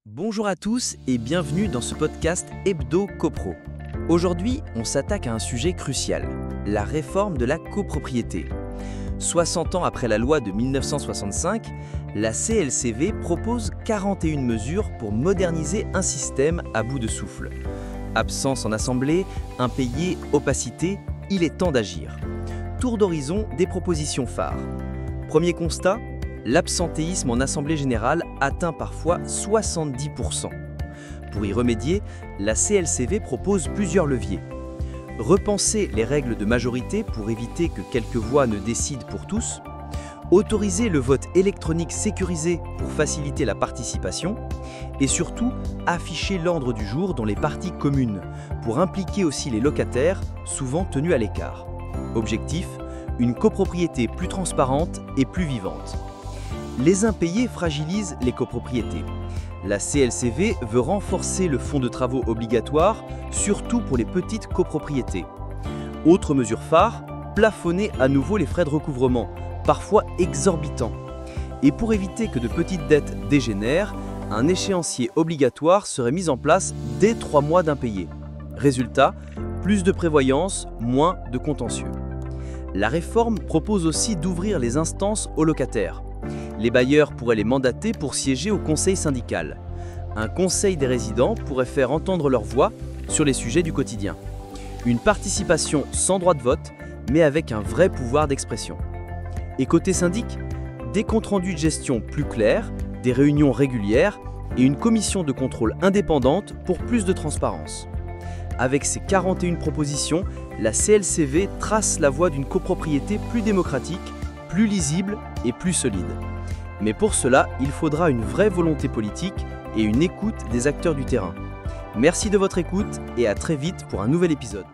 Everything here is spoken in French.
Bonjour à tous et bienvenue dans ce podcast Hebdo Copro. Aujourd'hui, on s'attaque à un sujet crucial, la réforme de la copropriété. 60 ans après la loi de 1965, la CLCV propose 41 mesures pour moderniser un système à bout de souffle. Absence en assemblée, impayés, opacité, il est temps d'agir. Tour d'horizon des propositions phares. Premier constat, l'absentéisme en assemblée générale atteint parfois 70%. Pour y remédier, la CLCV propose plusieurs leviers. Repenser les règles de majorité pour éviter que quelques voix ne décident pour tous, autoriser le vote électronique sécurisé pour faciliter la participation, et surtout afficher l'ordre du jour dans les parties communes pour impliquer aussi les locataires, souvent tenus à l'écart. Objectif, une copropriété plus transparente et plus vivante. Les impayés fragilisent les copropriétés. La CLCV veut renforcer le fonds de travaux obligatoire, surtout pour les petites copropriétés. Autre mesure phare, plafonner à nouveau les frais de recouvrement, parfois exorbitants. Et pour éviter que de petites dettes dégénèrent, un échéancier obligatoire serait mis en place dès 3 mois d'impayés. Résultat, plus de prévoyance, moins de contentieux. La réforme propose aussi d'ouvrir les instances aux locataires. Les bailleurs pourraient les mandater pour siéger au conseil syndical. Un conseil des résidents pourrait faire entendre leur voix sur les sujets du quotidien. Une participation sans droit de vote, mais avec un vrai pouvoir d'expression. Et côté syndic, des comptes rendus de gestion plus clairs, des réunions régulières et une commission de contrôle indépendante pour plus de transparence. Avec ces 41 propositions, la CLCV trace la voie d'une copropriété plus démocratique, plus lisible et plus solide. Mais pour cela, il faudra une vraie volonté politique et une écoute des acteurs du terrain. Merci de votre écoute et à très vite pour un nouvel épisode.